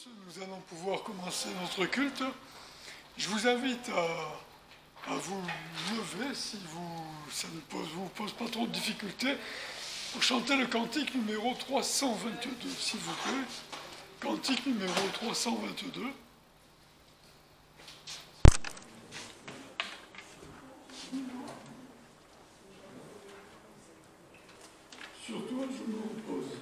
Nous allons pouvoir commencer notre culte. Je vous invite à vous lever si ça ne vous pose pas trop de difficultés pour chanter le cantique numéro 322, s'il vous plaît. Cantique numéro 322. Sur toi, je me repose.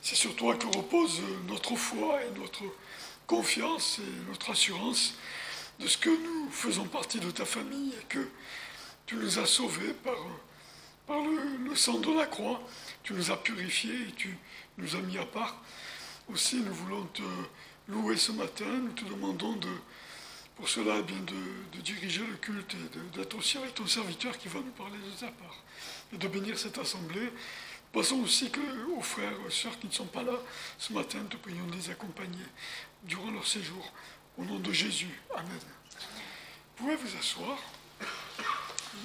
C'est sur toi que repose notre foi et notre confiance et notre assurance de ce que nous faisons partie de ta famille et que tu nous as sauvés par le sang de la croix. Tu nous as purifiés et tu nous as mis à part. Aussi, nous voulons te louer ce matin. Nous te demandons pour cela de diriger le culte et d'être aussi avec ton serviteur qui va nous parler de ta part et de bénir cette assemblée. Pensons aussi aux frères et aux sœurs qui ne sont pas là ce matin, te prions de les accompagner durant leur séjour. Au nom de Jésus. Amen. Vous pouvez vous asseoir.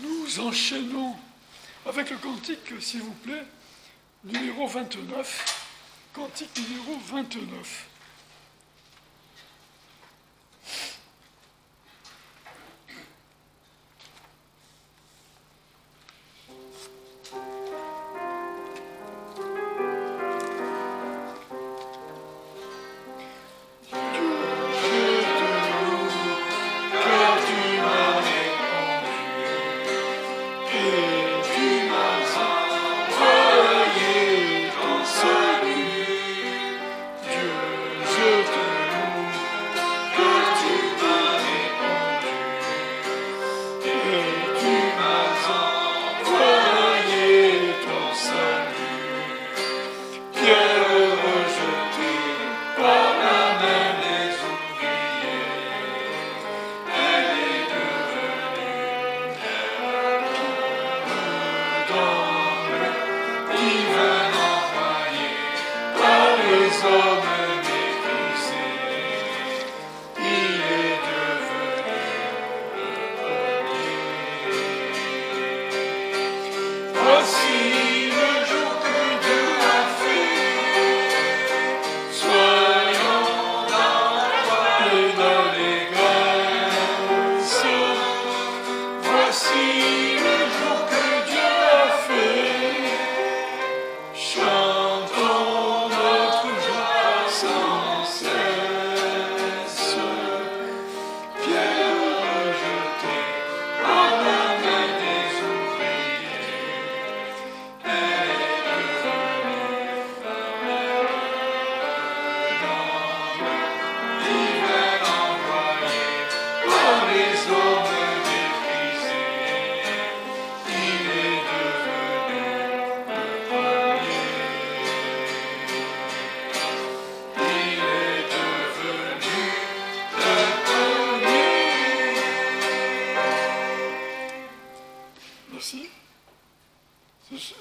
Nous enchaînons avec le cantique, s'il vous plaît, numéro 29. Cantique numéro 29.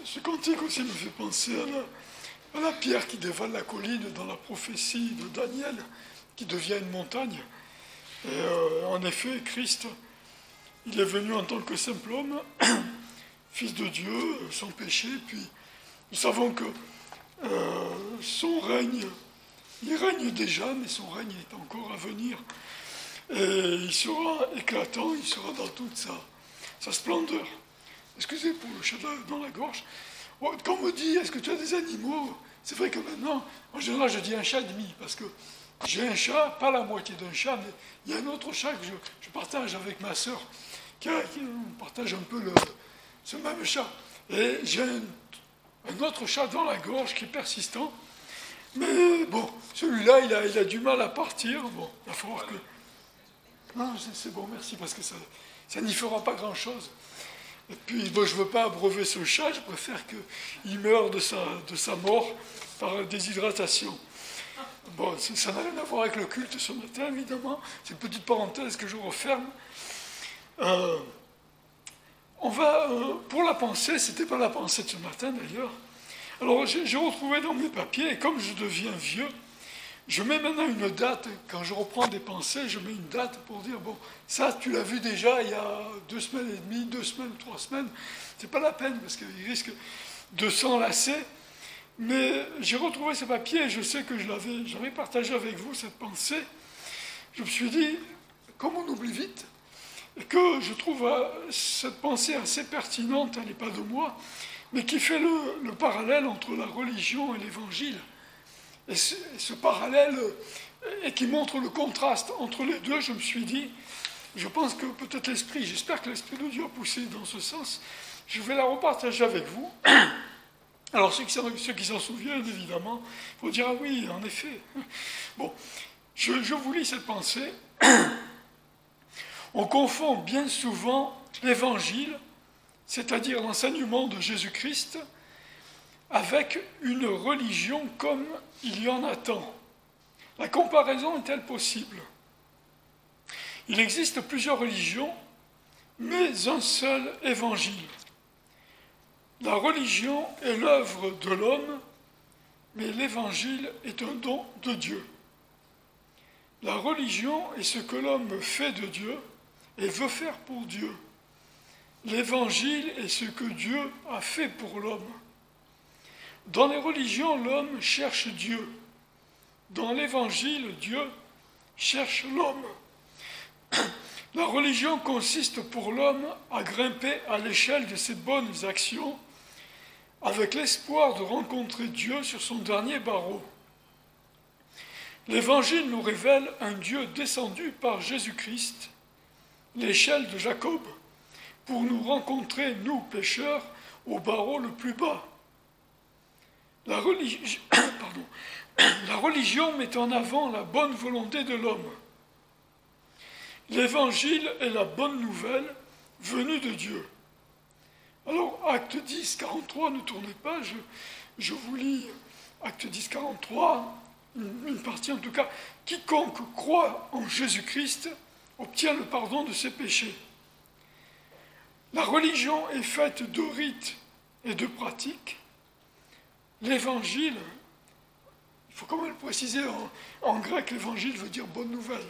Ce cantique aussi me fait penser à la pierre qui dévale la colline dans la prophétie de Daniel, qui devient une montagne. Et en effet, Christ, il est venu en tant que simple homme, fils de Dieu, sans péché, puis nous savons que son règne, il règne déjà, mais son règne est encore à venir. Et il sera éclatant, il sera dans toute sa splendeur. Excusez pour le chat dans la gorge. Quand on me dit, est-ce que tu as des animaux? C'est vrai que maintenant, en général, je dis un chat et demi, parce que j'ai un chat, pas la moitié d'un chat, mais il y a un autre chat que je partage avec ma sœur, on partage un peu ce même chat. Et j'ai un autre chat dans la gorge qui est persistant. Mais bon, celui-là, il a du mal à partir. Bon, il va falloir que... Non, c'est bon, merci, parce que ça n'y fera pas grand-chose. Et puis, bon, je ne veux pas abreuver ce chat, je préfère qu'il meure de sa mort par déshydratation. Bon, ça n'a rien à voir avec le culte ce matin, évidemment. C'est une petite parenthèse que je referme. On va, pour la pensée, c'était pas la pensée de ce matin d'ailleurs. Alors, j'ai retrouvé dans mes papiers, et comme je deviens vieux, je mets maintenant une date. Quand je reprends des pensées, je mets une date pour dire, bon, ça, tu l'as vu déjà il y a 2 semaines et demie, 2 semaines, 3 semaines. C'est pas la peine, parce qu'il risque de s'enlacer. Mais j'ai retrouvé ce papier, et je sais que j'avais partagé avec vous cette pensée. Je me suis dit, comme on oublie vite, et que je trouve cette pensée assez pertinente, elle n'est pas de moi, mais qui fait le parallèle entre la religion et l'évangile. Et ce parallèle, et qui montre le contraste entre les deux, je me suis dit, je pense que peut-être j'espère que l'Esprit de Dieu a poussé dans ce sens, je vais la repartager avec vous. Alors ceux qui s'en souviennent, évidemment, il faut dire, ah oui, en effet. Bon, je vous lis cette pensée. On confond bien souvent l'évangile, c'est-à-dire l'enseignement de Jésus-Christ, avec une religion comme il y en a tant. La comparaison est-elle possible? Il existe plusieurs religions, mais un seul évangile. La religion est l'œuvre de l'homme, mais l'Évangile est un don de Dieu. La religion est ce que l'homme fait de Dieu et veut faire pour Dieu. L'Évangile est ce que Dieu a fait pour l'homme. Dans les religions, l'homme cherche Dieu. Dans l'Évangile, Dieu cherche l'homme. La religion consiste pour l'homme à grimper à l'échelle de ses bonnes actions avec l'espoir de rencontrer Dieu sur son dernier barreau. L'Évangile nous révèle un Dieu descendu par Jésus-Christ, l'échelle de Jacob, pour nous rencontrer, nous pécheurs, au barreau le plus bas. La religion met en avant la bonne volonté de l'homme. L'Évangile est la bonne nouvelle venue de Dieu. Alors, Acte 10, 43, ne tournez pas, je vous lis Acte 10, 43, une partie en tout cas. Quiconque croit en Jésus-Christ obtient le pardon de ses péchés. La religion est faite de rites et de pratiques. L'Évangile, il faut quand même le préciser, en grec, l'Évangile veut dire bonne nouvelle.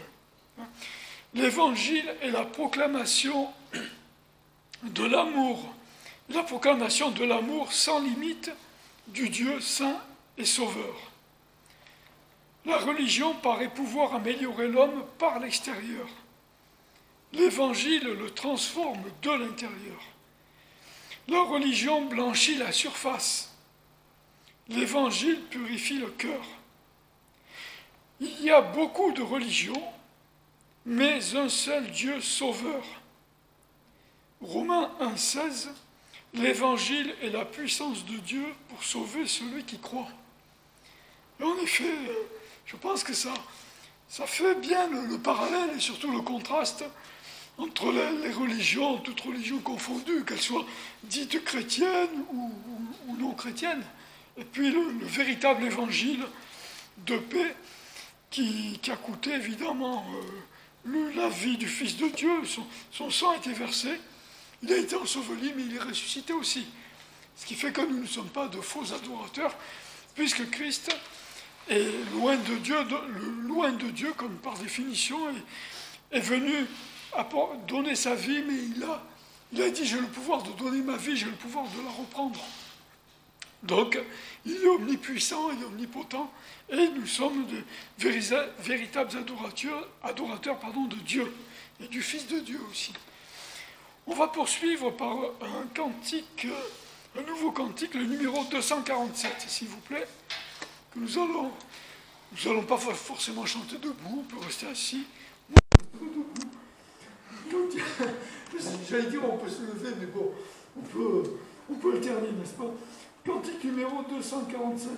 L'Évangile est la proclamation de l'amour, sans limite du Dieu saint et sauveur. La religion paraît pouvoir améliorer l'homme par l'extérieur. L'Évangile le transforme de l'intérieur. La religion blanchit la surface. L'Évangile purifie le cœur. Il y a beaucoup de religions, mais un seul Dieu sauveur. Romains 1,16, l'Évangile est la puissance de Dieu pour sauver celui qui croit. Et en effet, je pense que ça fait bien le parallèle et surtout le contraste entre les religions, toutes religions confondues, qu'elles soient dites chrétiennes ou non chrétiennes, et puis le véritable évangile de paix qui a coûté évidemment la vie du Fils de Dieu. Son sang a été versé, il a été enseveli, mais il est ressuscité aussi. Ce qui fait que nous ne sommes pas de faux adorateurs, puisque Christ est loin de Dieu, comme par définition, est venu donner sa vie, mais il a dit « j'ai le pouvoir de donner ma vie, j'ai le pouvoir de la reprendre ». Donc, il est omnipuissant, il est omnipotent, et nous sommes de véritables adorateurs de Dieu, et du Fils de Dieu aussi. On va poursuivre par un nouveau cantique, le numéro 247, s'il vous plaît, que nous allons pas forcément chanter debout, on peut rester assis. J'allais dire on peut se lever, mais bon, on peut alterner, n'est-ce pas? Cantique numéro 247.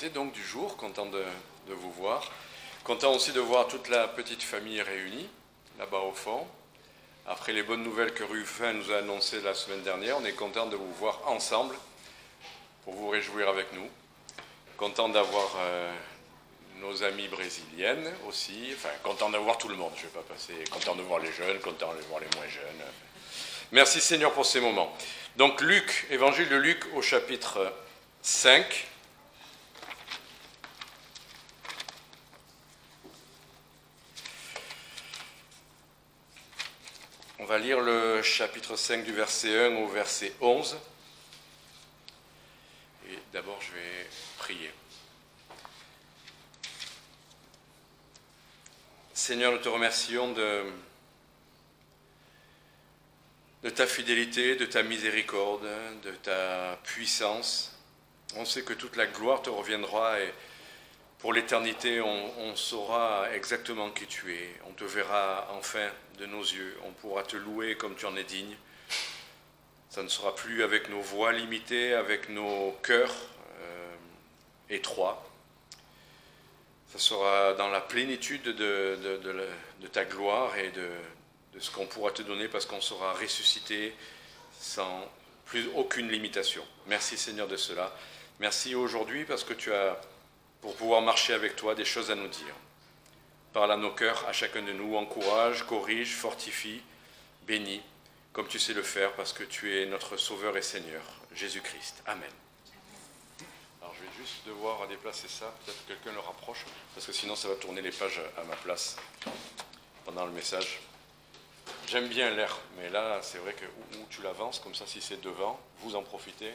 l'invité donc du jour, content de vous voir. Content aussi de voir toute la petite famille réunie, là-bas au fond. Après les bonnes nouvelles que Rufin nous a annoncées la semaine dernière, on est content de vous voir ensemble pour vous réjouir avec nous. Content d'avoir nos amies brésiliennes aussi, enfin content d'avoir tout le monde, je ne vais pas passer, content de voir les jeunes, content de voir les moins jeunes. Merci Seigneur pour ces moments. Donc Luc, évangile de Luc au chapitre 5. On va lire le chapitre 5 du verset 1 au verset 11. Et d'abord je vais prier. Seigneur, nous te remercions de ta fidélité, de ta miséricorde, de ta puissance. On sait que toute la gloire te reviendra et pour l'éternité, on saura exactement qui tu es. On te verra enfin de nos yeux. On pourra te louer comme tu en es digne. Ça ne sera plus avec nos voix limitées, avec nos cœurs étroits. Ça sera dans la plénitude de ta gloire et de ce qu'on pourra te donner parce qu'on sera ressuscité sans plus aucune limitation. Merci Seigneur de cela. Merci aujourd'hui parce que tu as, pour pouvoir marcher avec toi, des choses à nous dire. Parle à nos cœurs, à chacun de nous, encourage, corrige, fortifie, bénis, comme tu sais le faire parce que tu es notre Sauveur et Seigneur, Jésus-Christ. Amen. Alors je vais juste devoir déplacer ça, peut-être que quelqu'un le rapproche, parce que sinon ça va tourner les pages à ma place pendant le message. J'aime bien l'air, mais là c'est vrai que où tu l'avances, comme ça si c'est devant, vous en profitez.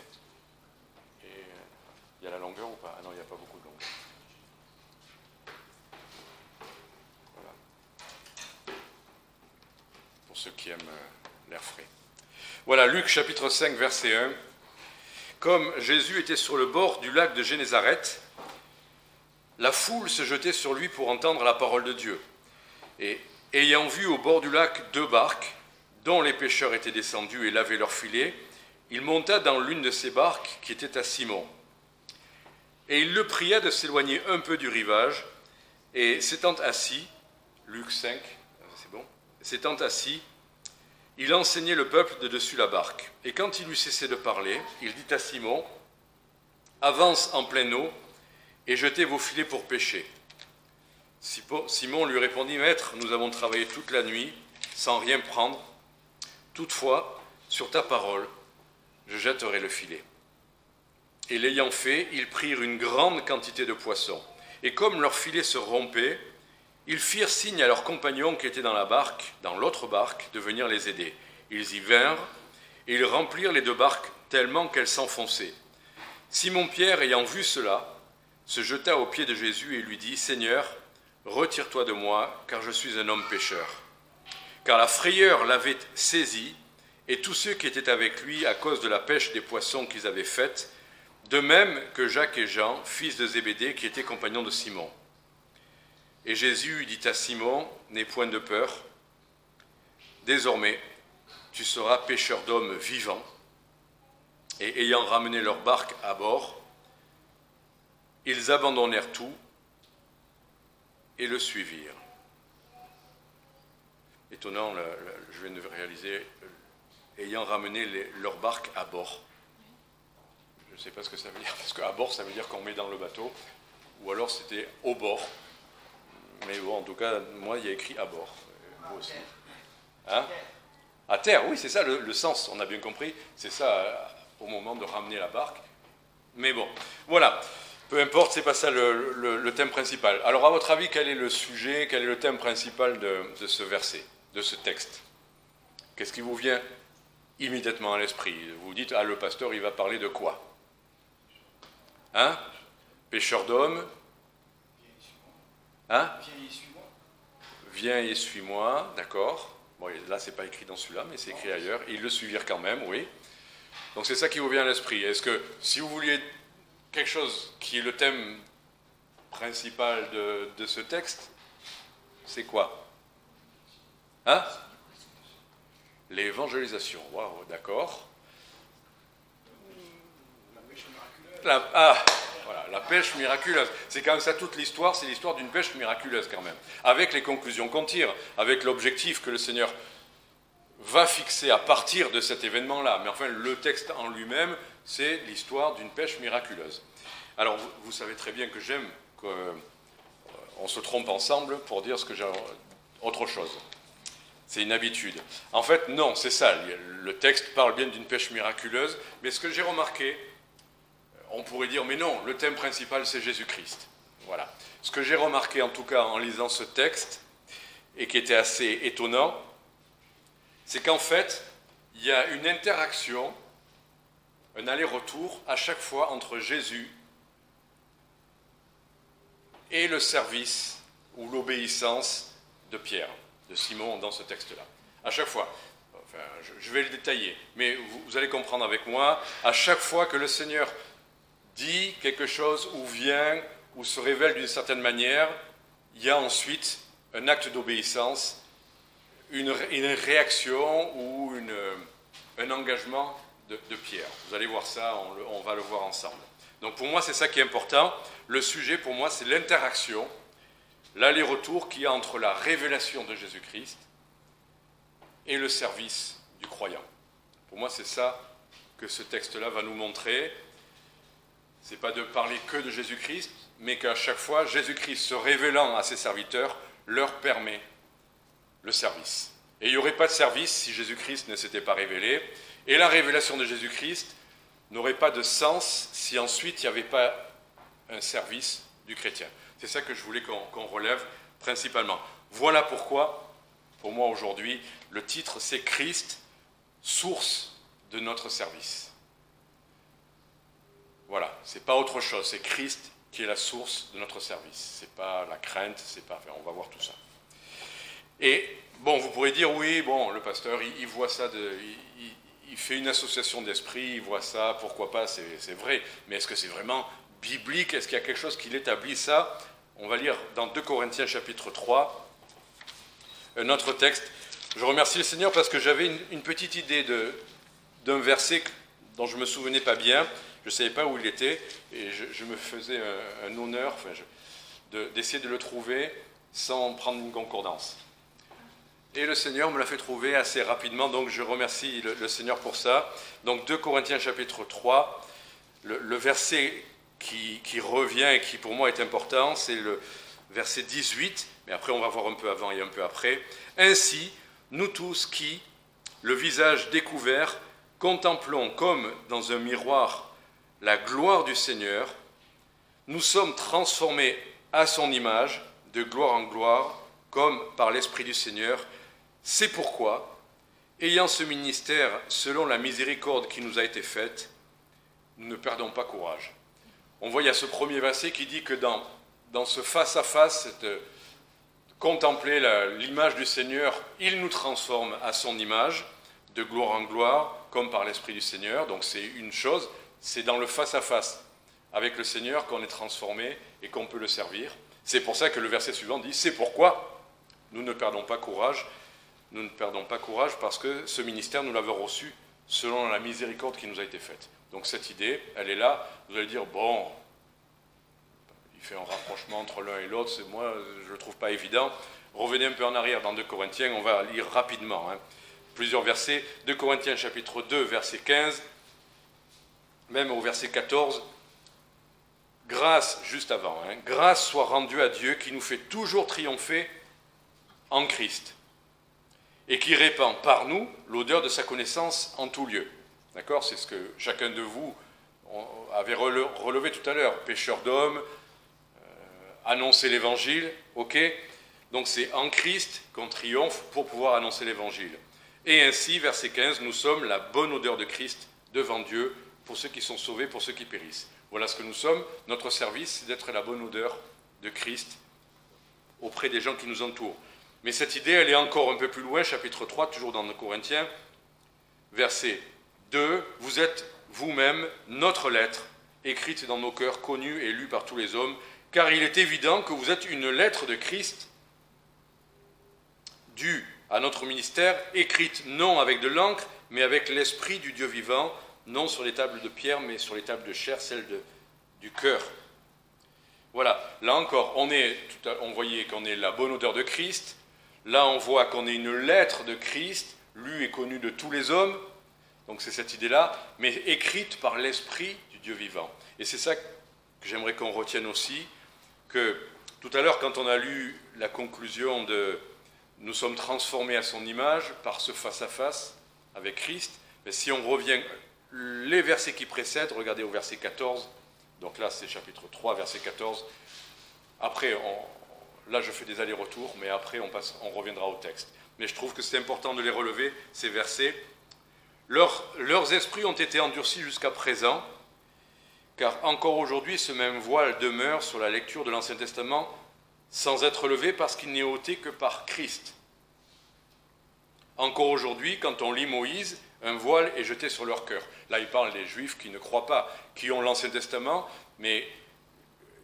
Et il y a la longueur ou pas? Ah non, il n'y a pas beaucoup de longueur. Voilà. Pour ceux qui aiment l'air frais. Voilà, Luc chapitre 5, verset 1. Comme Jésus était sur le bord du lac de Génézareth, la foule se jetait sur lui pour entendre la parole de Dieu. Et ayant vu au bord du lac 2 barques, dont les pêcheurs étaient descendus et lavaient leurs filets, il monta dans l'une de ces barques qui était à Simon. Et il le pria de s'éloigner un peu du rivage, et s'étant assis, Luc 5, c'est bon, s'étant assis, il enseignait le peuple de dessus la barque. Et quand il eut cessé de parler, il dit à Simon, « Avance en pleine eau et jetez vos filets pour pêcher. » Simon lui répondit, « Maître, nous avons travaillé toute la nuit sans rien prendre. Toutefois, sur ta parole, je jetterai le filet. » Et l'ayant fait, ils prirent une grande quantité de poissons. Et comme leur filet se rompait, ils firent signe à leurs compagnons qui étaient dans la barque, dans l'autre barque, de venir les aider. Ils y vinrent, et ils remplirent les 2 barques tellement qu'elles s'enfonçaient. Simon-Pierre, ayant vu cela, se jeta aux pieds de Jésus et lui dit, « Seigneur, retire-toi de moi, car je suis un homme pécheur. » Car la frayeur l'avait saisi, et tous ceux qui étaient avec lui à cause de la pêche des poissons qu'ils avaient faite, de même que Jacques et Jean, fils de Zébédée, qui étaient compagnons de Simon. Et Jésus dit à Simon, « N'aie point de peur, désormais tu seras pêcheur d'hommes vivants. » Et ayant ramené leur barque à bord, ils abandonnèrent tout et le suivirent. Étonnant, je viens de réaliser, ayant ramené leur barque à bord. Je ne sais pas ce que ça veut dire, parce qu'à bord, ça veut dire qu'on met dans le bateau, ou alors c'était au bord. Mais bon, en tout cas, moi, il y a écrit à bord. Vous aussi. Hein? À terre, oui, c'est ça le sens, on a bien compris. C'est ça au moment de ramener la barque. Mais bon, voilà. Peu importe, c'est pas ça le thème principal. Alors, à votre avis, quel est le sujet, quel est le thème principal de ce verset, de ce texte? Qu'est-ce qui vous vient immédiatement à l'esprit? Vous vous dites, ah, le pasteur, il va parler de quoi? Hein? Pêcheur d'hommes? Hein? Viens et suis-moi, d'accord. Bon, là, c'est pas écrit dans celui-là, mais c'est écrit ailleurs. Ils le suivirent quand même, oui. Donc, c'est ça qui vous vient à l'esprit. Est-ce que, si vous vouliez quelque chose qui est le thème principal de ce texte, c'est quoi? Hein? L'évangélisation. Waouh, d'accord. Voilà, la pêche miraculeuse. C'est quand même ça toute l'histoire, c'est l'histoire d'une pêche miraculeuse quand même. Avec les conclusions qu'on tire, avec l'objectif que le Seigneur va fixer à partir de cet événement-là. Mais enfin, le texte en lui-même, c'est l'histoire d'une pêche miraculeuse. Alors, vous savez très bien que j'aime qu'on se trompe ensemble pour dire ce que j'ai autre chose. C'est une habitude. En fait, non, c'est ça. Le texte parle bien d'une pêche miraculeuse, mais ce que j'ai remarqué, on pourrait dire, mais non, le thème principal, c'est Jésus-Christ. Voilà. Ce que j'ai remarqué, en tout cas, en lisant ce texte, et qui était assez étonnant, c'est qu'en fait, il y a une interaction, un aller-retour, à chaque fois entre Jésus et le service ou l'obéissance de Pierre, de Simon, dans ce texte-là. À chaque fois. Enfin, je vais le détailler, mais vous allez comprendre avec moi, à chaque fois que le Seigneur dit quelque chose ou vient ou se révèle d'une certaine manière, il y a ensuite un acte d'obéissance, une réaction ou un engagement de Pierre. Vous allez voir ça, on va le voir ensemble. Donc pour moi, c'est ça qui est important. Le sujet, pour moi, c'est l'interaction, l'aller-retour qu'il y a entre la révélation de Jésus-Christ et le service du croyant. Pour moi, c'est ça que ce texte-là va nous montrer. Ce n'est pas de parler que de Jésus-Christ, mais qu'à chaque fois, Jésus-Christ se révélant à ses serviteurs leur permet le service. Et il n'y aurait pas de service si Jésus-Christ ne s'était pas révélé. Et la révélation de Jésus-Christ n'aurait pas de sens si ensuite il n'y avait pas un service du chrétien. C'est ça que je voulais qu'on relève principalement. Voilà pourquoi, pour moi aujourd'hui, le titre c'est Christ, source de notre service. Voilà, c'est pas autre chose, c'est Christ qui est la source de notre service. C'est pas la crainte, c'est pas... Enfin, on va voir tout ça. Et bon, vous pourrez dire, oui, bon, le pasteur, il voit ça, il fait une association d'esprit, il voit ça, pourquoi pas, c'est vrai. Mais est-ce que c'est vraiment biblique? Est-ce qu'il y a quelque chose qui l'établit ça? On va lire dans 2 Corinthiens chapitre 3, un autre texte. Je remercie le Seigneur parce que j'avais une petite idée d'un verset dont je ne me souvenais pas bien. Je ne savais pas où il était, et je me faisais un honneur enfin, d'essayer de le trouver sans prendre une concordance. Et le Seigneur me l'a fait trouver assez rapidement, donc je remercie le Seigneur pour ça. Donc 2 Corinthiens chapitre 3, le verset qui revient et qui pour moi est important, c'est le verset 18, mais après on va voir un peu avant et un peu après. « Ainsi, nous tous qui, le visage découvert, contemplons comme dans un miroir la gloire du Seigneur, nous sommes transformés à son image, de gloire en gloire, comme par l'Esprit du Seigneur. C'est pourquoi, ayant ce ministère selon la miséricorde qui nous a été faite, nous ne perdons pas courage. » On voit, il y a ce premier verset qui dit que dans ce face-à-face, contempler l'image du Seigneur, il nous transforme à son image, de gloire en gloire, comme par l'Esprit du Seigneur. Donc c'est une chose, c'est dans le face-à-face avec le Seigneur qu'on est transformé et qu'on peut le servir. C'est pour ça que le verset suivant dit « C'est pourquoi nous ne perdons pas courage ». Nous ne perdons pas courage parce que ce ministère, nous l'avons reçu selon la miséricorde qui nous a été faite. Donc cette idée, elle est là. Vous allez dire, bon, il fait un rapprochement entre l'un et l'autre, moi, je ne le trouve pas évident. Revenez un peu en arrière dans 2 Corinthiens, on va lire rapidement. Plusieurs versets. 2 Corinthiens chapitre 2, verset 15, même au verset 14. Grâce, juste avant, grâce soit rendue à Dieu qui nous fait toujours triompher en Christ et qui répand par nous l'odeur de sa connaissance en tout lieu. D'accord? C'est ce que chacun de vous avait relevé tout à l'heure. Pécheur d'hommes, annoncer l'évangile, ok? Donc c'est en Christ qu'on triomphe pour pouvoir annoncer l'évangile. Et ainsi, verset 15, nous sommes la bonne odeur de Christ devant Dieu pour ceux qui sont sauvés, pour ceux qui périssent. Voilà ce que nous sommes. Notre service, c'est d'être la bonne odeur de Christ auprès des gens qui nous entourent. Mais cette idée, elle est encore un peu plus loin, chapitre 3, toujours dans nos Corinthiens, verset 2, « Vous êtes vous-même notre lettre, écrite dans nos cœurs, connue et lue par tous les hommes, car il est évident que vous êtes une lettre de Christ, due à notre ministère, écrite non avec de l'encre, mais avec l'esprit du Dieu vivant, non sur les tables de pierre, mais sur les tables de chair, celles du cœur. Voilà, là encore, on voyait qu'on est la bonne odeur de Christ. Là, on voit qu'on est une lettre de Christ, lue et connue de tous les hommes. Donc c'est cette idée-là, mais écrite par l'Esprit du Dieu vivant. Et c'est ça que j'aimerais qu'on retienne aussi, que tout à l'heure, quand on a lu la conclusion de « Nous sommes transformés à son image par ce face-à-face avec Christ », mais si on revient, les versets qui précèdent, regardez au verset 14, donc là c'est chapitre 3, verset 14, après, là je fais des allers-retours, mais après on reviendra au texte. Mais je trouve que c'est important de les relever, ces versets. Leurs esprits ont été endurcis jusqu'à présent, car encore aujourd'hui ce même voile demeure sur la lecture de l'Ancien Testament sans être levé parce qu'il n'est ôté que par Christ. Encore aujourd'hui, quand on lit Moïse, un voile est jeté sur leur cœur. Là, il parle des Juifs qui ne croient pas, qui ont l'Ancien Testament, mais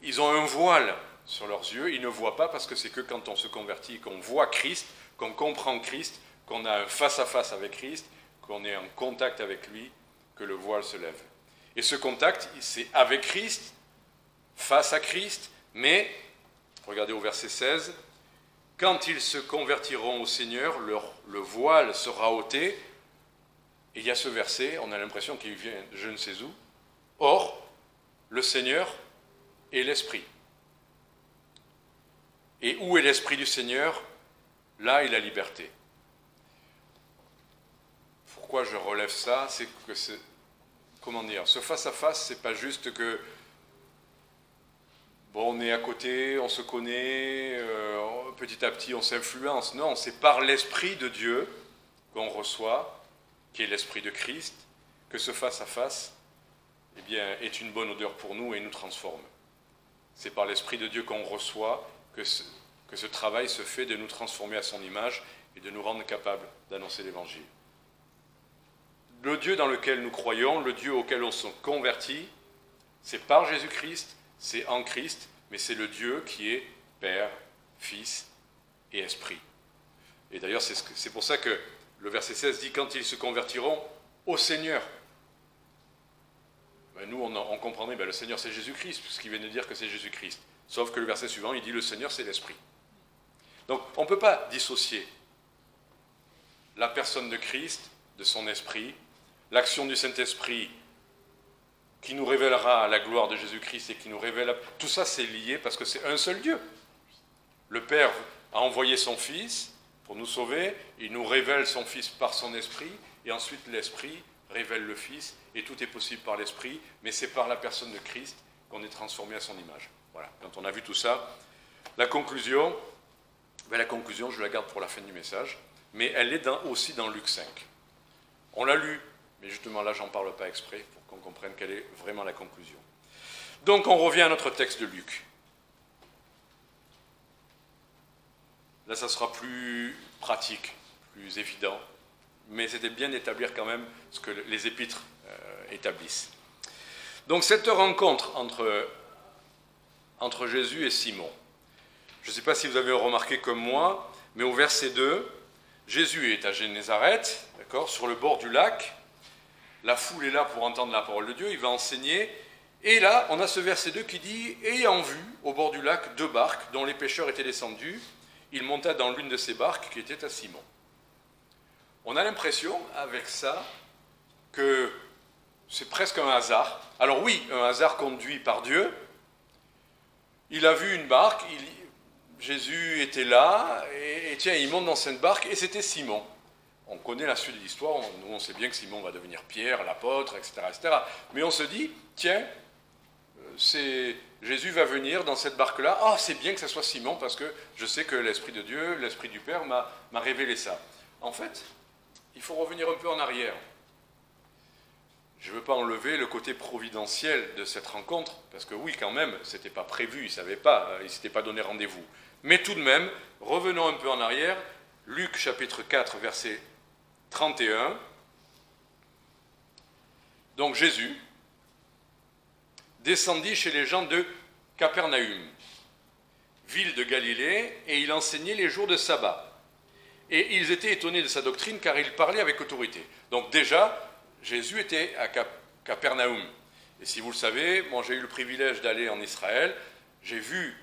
ils ont un voile sur leurs yeux. Ils ne voient pas parce que c'est que quand on se convertit, qu'on voit Christ, qu'on comprend Christ, qu'on a un face-à-face avec Christ, qu'on est en contact avec lui, que le voile se lève. Et ce contact, c'est avec Christ, face à Christ, mais, regardez au verset 16, quand ils se convertiront au Seigneur, le voile sera ôté. Et il y a ce verset, on a l'impression qu'il vient de je ne sais où. Or, le Seigneur est l'Esprit. Et où est l'Esprit du Seigneur? Là est la liberté. Pourquoi je relève ça? C'est que ce face-à-face, c'est pas juste que bon, on est à côté, on se connaît, petit à petit on s'influence. Non, c'est par l'Esprit de Dieu qu'on reçoit, qui est l'Esprit de Christ, que ce face-à-face eh bien, est une bonne odeur pour nous et nous transforme. C'est par l'Esprit de Dieu qu'on reçoit que ce travail se fait de nous transformer à son image et de nous rendre capables d'annoncer l'Évangile. Le Dieu dans lequel nous croyons, le Dieu auquel on se convertit, c'est par Jésus-Christ, c'est en Christ, mais c'est le Dieu qui est Père, Fils et Esprit. Et d'ailleurs, c'est pour ça que le verset 16 dit « Quand ils se convertiront au Seigneur ». Ben nous, on comprendrait, le Seigneur c'est Jésus-Christ, puisqu'il vient de dire que c'est Jésus-Christ. Sauf que le verset suivant, il dit « Le Seigneur c'est l'Esprit ». Donc, on ne peut pas dissocier la personne de Christ, de son Esprit, l'action du Saint-Esprit qui nous révélera la gloire de Jésus-Christ et qui nous révèle... Tout ça, c'est lié parce que c'est un seul Dieu. Le Père a envoyé son Fils pour nous sauver, il nous révèle son Fils par son Esprit, et ensuite l'Esprit révèle le Fils, et tout est possible par l'Esprit, mais c'est par la personne de Christ qu'on est transformé à son image. Voilà, quand on a vu tout ça, la conclusion, je la garde pour la fin du message, mais elle est aussi dans Luc 5. On l'a lu, mais justement là, j'en parle pas exprès, pour qu'on comprenne quelle est vraiment la conclusion. Donc, on revient à notre texte de Luc. Là, ça sera plus pratique, plus évident, mais c'était bien d'établir quand même ce que les épîtres établissent. Donc, cette rencontre entre Jésus et Simon, je ne sais pas si vous avez remarqué comme moi, mais au verset 2, Jésus est à Génézareth, d'accord, sur le bord du lac. La foule est là pour entendre la parole de Dieu, il va enseigner. Et là, on a ce verset 2 qui dit « Ayant vu au bord du lac 2 barques dont les pêcheurs étaient descendus, il monta dans l'une de ces barques qui était à Simon. » On a l'impression, avec ça, que c'est presque un hasard. Alors oui, un hasard conduit par Dieu. Il a vu une barque, Jésus était là, et tiens, il monte dans cette barque, et c'était Simon. On connaît la suite de l'histoire, nous on sait bien que Simon va devenir Pierre, l'apôtre, etc., etc. Mais on se dit, tiens, Jésus va venir dans cette barque-là, ah, c'est bien que ce soit Simon, parce que je sais que l'Esprit de Dieu, l'Esprit du Père m'a révélé ça. En fait, il faut revenir un peu en arrière. Je ne veux pas enlever le côté providentiel de cette rencontre, parce que oui, quand même, ce n'était pas prévu, il ne savait pas, il ne s'était pas donné rendez-vous. Mais tout de même, revenons un peu en arrière, Luc chapitre 4, verset 31. Donc Jésus descendit chez les gens de Capernaüm, ville de Galilée, et il enseignait les jours de sabbat. Et ils étaient étonnés de sa doctrine, car il parlait avec autorité. Donc déjà, Jésus était à Capernaüm. Et si vous le savez, moi j'ai eu le privilège d'aller en Israël, j'ai vu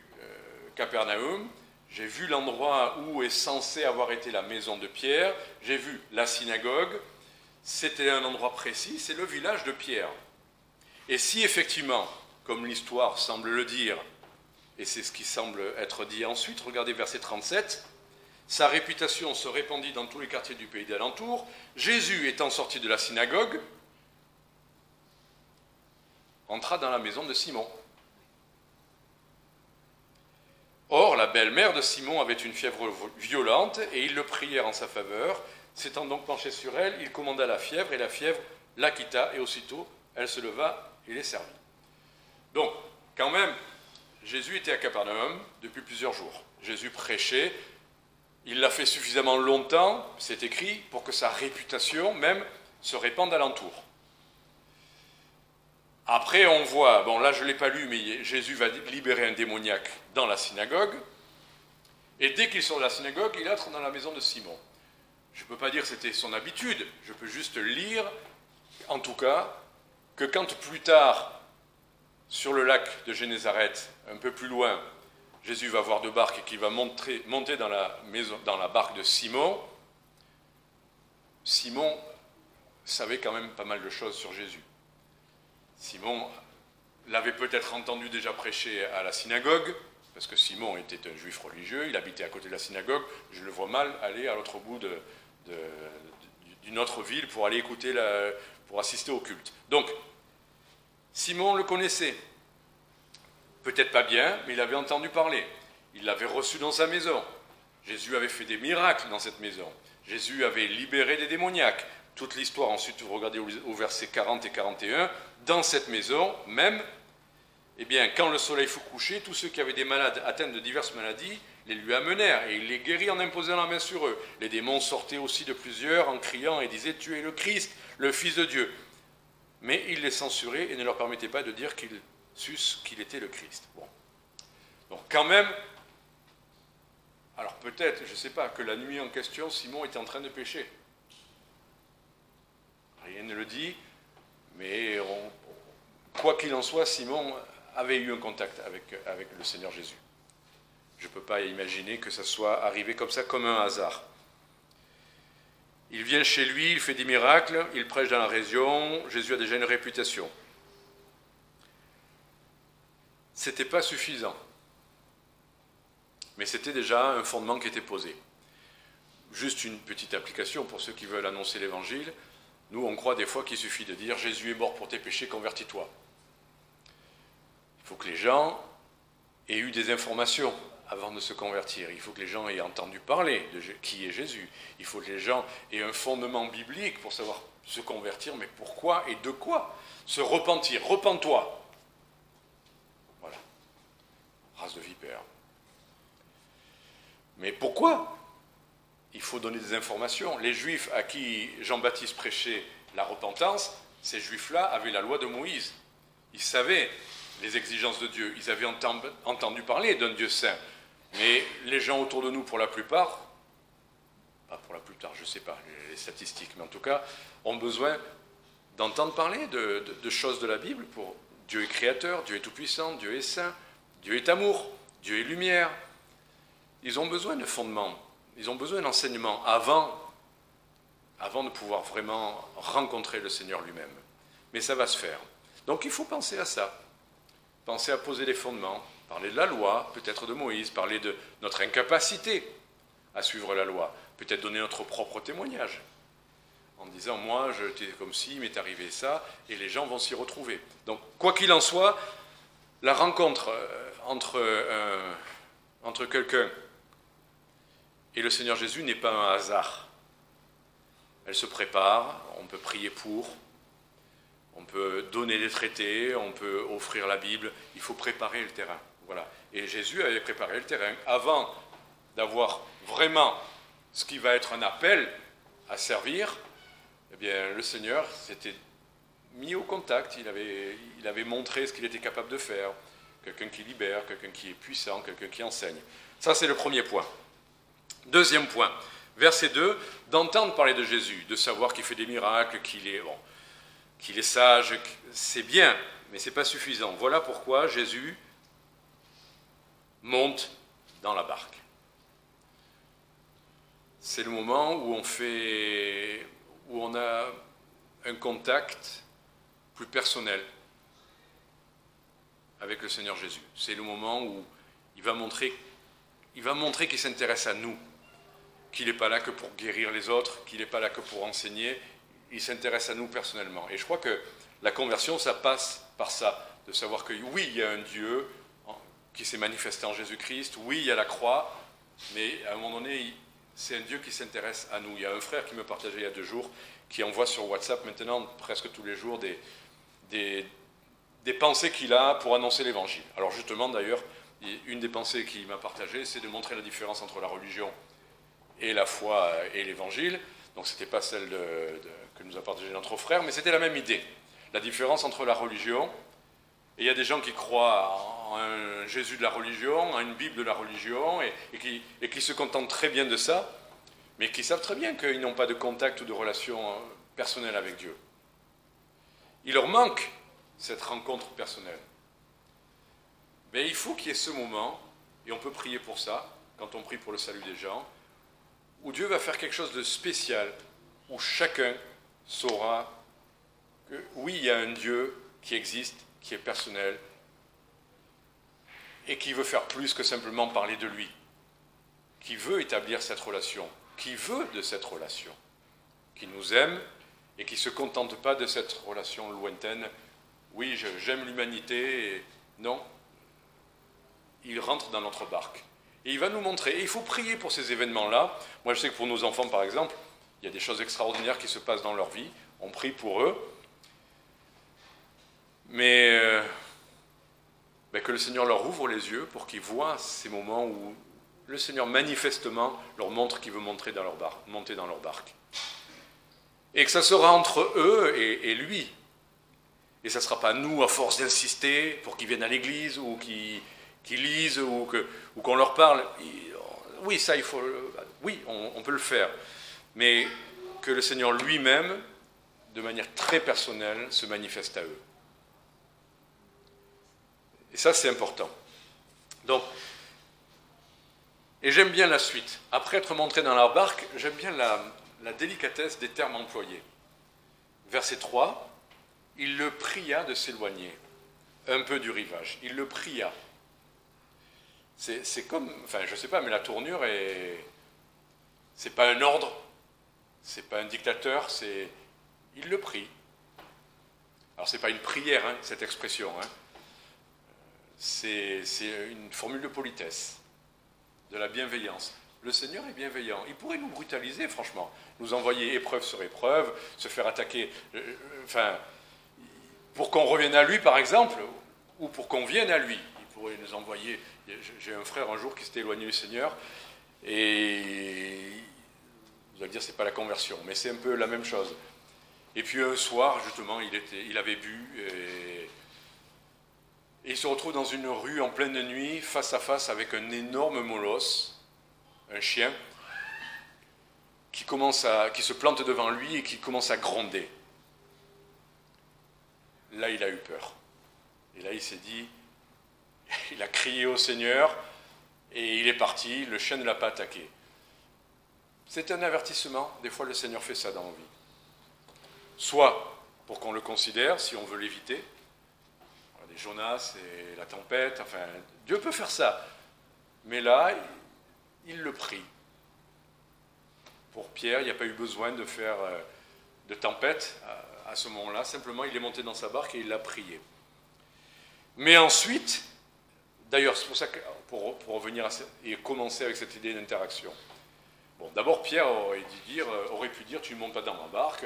Capernaum, j'ai vu l'endroit où est censé avoir été la maison de Pierre, j'ai vu la synagogue, c'était un endroit précis, c'est le village de Pierre. Et si effectivement, comme l'histoire semble le dire, et c'est ce qui semble être dit ensuite, regardez verset 37, sa réputation se répandit dans tous les quartiers du pays d'alentour, Jésus étant sorti de la synagogue, entra dans la maison de Simon. Or, la belle-mère de Simon avait une fièvre violente, et ils le prièrent en sa faveur. S'étant donc penché sur elle, il commanda la fièvre, et la fièvre la quitta, et aussitôt, elle se leva et les servit. Donc, quand même, Jésus était à Capernaum depuis plusieurs jours. Jésus prêchait, il l'a fait suffisamment longtemps, c'est écrit, pour que sa réputation même se répande alentour. Après, on voit, bon là je ne l'ai pas lu, mais Jésus va libérer un démoniaque dans la synagogue, et dès qu'il sort de la synagogue, il entre dans la maison de Simon. Je ne peux pas dire que c'était son habitude, je peux juste lire, en tout cas, que quand plus tard, sur le lac de Génézareth, un peu plus loin, Jésus va voir deux barques et qu'il va monter dans la barque de Simon, Simon savait quand même pas mal de choses sur Jésus. Simon l'avait peut-être entendu déjà prêcher à la synagogue, parce que Simon était un juif religieux, il habitait à côté de la synagogue, je le vois mal aller à l'autre bout d'une autre ville pour aller écouter, pour assister au culte. Donc, Simon le connaissait, peut-être pas bien, mais il avait entendu parler, il l'avait reçu dans sa maison, Jésus avait fait des miracles dans cette maison, Jésus avait libéré des démoniaques. Toute l'histoire, ensuite, vous regardez au verset 40 et 41, dans cette maison même, eh bien, quand le soleil fut couché, tous ceux qui avaient des malades atteints de diverses maladies les lui amenèrent, et il les guérit en imposant la main sur eux. Les démons sortaient aussi de plusieurs en criant et disaient « Tu es le Christ, le Fils de Dieu ». Mais il les censurait et ne leur permettait pas de dire qu'ils sussent qu'il était le Christ. Bon. Donc quand même, alors peut-être, je ne sais pas, que la nuit en question, Simon était en train de pécher. Rien ne le dit, mais quoi qu'il en soit, Simon avait eu un contact avec le Seigneur Jésus. Je ne peux pas imaginer que ça soit arrivé comme ça, comme un hasard. Il vient chez lui, il fait des miracles, il prêche dans la région, Jésus a déjà une réputation. Ce n'était pas suffisant, mais c'était déjà un fondement qui était posé. Juste une petite application pour ceux qui veulent annoncer l'Évangile. Nous, on croit des fois qu'il suffit de dire « Jésus est mort pour tes péchés, convertis-toi ». Il faut que les gens aient eu des informations avant de se convertir. Il faut que les gens aient entendu parler de qui est Jésus. Il faut que les gens aient un fondement biblique pour savoir se convertir, mais pourquoi et de quoi? Se repentir. Repens-toi. Voilà. Race de vipère. Mais pourquoi? Il faut donner des informations. Les Juifs à qui Jean-Baptiste prêchait la repentance, ces Juifs-là avaient la loi de Moïse. Ils savaient les exigences de Dieu. Ils avaient entendu parler d'un Dieu saint. Mais les gens autour de nous, pour la plupart, pas pour la plupart, je ne sais pas les statistiques, mais en tout cas, ont besoin d'entendre parler de choses de la Bible. Pour Dieu est créateur, Dieu est tout-puissant, Dieu est saint, Dieu est amour, Dieu est lumière. Ils ont besoin de fondements. Ils ont besoin d'enseignement avant de pouvoir vraiment rencontrer le Seigneur lui-même. Mais ça va se faire. Donc il faut penser à ça. Penser à poser les fondements, parler de la loi, peut-être de Moïse, parler de notre incapacité à suivre la loi, peut-être donner notre propre témoignage, en disant « moi, j'étais comme ci, il m'est arrivé ça », et les gens vont s'y retrouver. Donc, quoi qu'il en soit, la rencontre entre quelqu'un et le Seigneur Jésus n'est pas un hasard. Elle se prépare, on peut prier pour, on peut donner des traités, on peut offrir la Bible, il faut préparer le terrain. Voilà. Et Jésus avait préparé le terrain avant d'avoir vraiment ce qui va être un appel à servir. Eh bien, le Seigneur s'était mis au contact, il avait montré ce qu'il était capable de faire. Quelqu'un qui libère, quelqu'un qui est puissant, quelqu'un qui enseigne. Ça, c'est le premier point. Deuxième point, verset 2, d'entendre parler de Jésus, de savoir qu'il fait des miracles, qu'il est... Bon. qu'il est sage, c'est bien, mais ce n'est pas suffisant. Voilà pourquoi Jésus monte dans la barque. C'est le moment où on a un contact plus personnel avec le Seigneur Jésus. C'est le moment où il va montrer qu'il s'intéresse à nous, qu'il n'est pas là que pour guérir les autres, qu'il n'est pas là que pour enseigner, il s'intéresse à nous personnellement. Et je crois que la conversion, ça passe par ça, de savoir que oui, il y a un Dieu qui s'est manifesté en Jésus-Christ, oui, il y a la croix, mais à un moment donné, c'est un Dieu qui s'intéresse à nous. Il y a un frère qui me partageait il y a 2 jours, qui envoie sur WhatsApp maintenant, presque tous les jours, des pensées qu'il a pour annoncer l'Évangile. Alors justement, d'ailleurs, une des pensées qu'il m'a partagées, c'est de montrer la différence entre la religion et la foi et l'Évangile. Donc ce n'était pas celle que nous a partagé notre frère, mais c'était la même idée. La différence entre la religion, et il y a des gens qui croient en un Jésus de la religion, en une Bible de la religion, et qui se contentent très bien de ça, mais qui savent très bien qu'ils n'ont pas de contact ou de relation personnelle avec Dieu. Il leur manque cette rencontre personnelle. Mais il faut qu'il y ait ce moment, et on peut prier pour ça, quand on prie pour le salut des gens, où Dieu va faire quelque chose de spécial, où chacun saura que oui, il y a un Dieu qui existe, qui est personnel, et qui veut faire plus que simplement parler de lui, qui veut établir cette relation, qui veut de cette relation, qui nous aime et qui ne se contente pas de cette relation lointaine. Oui, j'aime l'humanité, et non, il rentre dans notre barque. Et il va nous montrer, et il faut prier pour ces événements-là. Moi, je sais que pour nos enfants, par exemple, il y a des choses extraordinaires qui se passent dans leur vie, on prie pour eux, mais que le Seigneur leur ouvre les yeux pour qu'ils voient ces moments où le Seigneur manifestement leur montre qu'il veut monter dans leur barque. Et que ça sera entre eux et lui. Et ça ne sera pas nous, à force d'insister, pour qu'ils viennent à l'église, ou qu'ils lisent, ou qu'on leur parle. Oui, ça, oui, on peut le faire. Mais que le Seigneur lui-même, de manière très personnelle, se manifeste à eux. Et ça, c'est important. Donc, et j'aime bien la suite. Après être montré dans la barque, j'aime bien la délicatesse des termes employés. Verset 3, il le pria de s'éloigner un peu du rivage. Il le pria. C'est comme, enfin, je ne sais pas, mais la tournure c'est pas un ordre, c'est pas un dictateur, il le prie. Alors, c'est pas une prière, hein, cette expression, hein. C'est une formule de politesse, de la bienveillance. Le Seigneur est bienveillant. Il pourrait nous brutaliser, franchement, nous envoyer épreuve sur épreuve, se faire attaquer, pour qu'on revienne à lui, par exemple, ou pour qu'on vienne à lui. Il pourrait nous envoyer... J'ai un frère un jour qui s'était éloigné du Seigneur, et vous allez dire c'est pas la conversion, mais c'est un peu la même chose. Et puis un soir, justement, il avait bu, et il se retrouve dans une rue en pleine nuit, face à face avec un énorme molosse, un chien, qui se plante devant lui et qui commence à gronder. Là, il a eu peur. Et là, il s'est dit, il a crié au Seigneur, et il est parti, le chien ne l'a pas attaqué. C'est un avertissement, des fois le Seigneur fait ça dans nos vies. Soit pour qu'on le considère, si on veut l'éviter, les Jonas et la tempête, enfin, Dieu peut faire ça. Mais là, il le prie. Pour Pierre, il n'y a pas eu besoin de faire de tempête à ce moment-là, simplement il est monté dans sa barque et il l'a prié. Mais ensuite, d'ailleurs, c'est pour ça que, pour revenir et commencer avec cette idée d'interaction. Bon, d'abord, Pierre aurait pu dire, tu ne montes pas dans ma barque,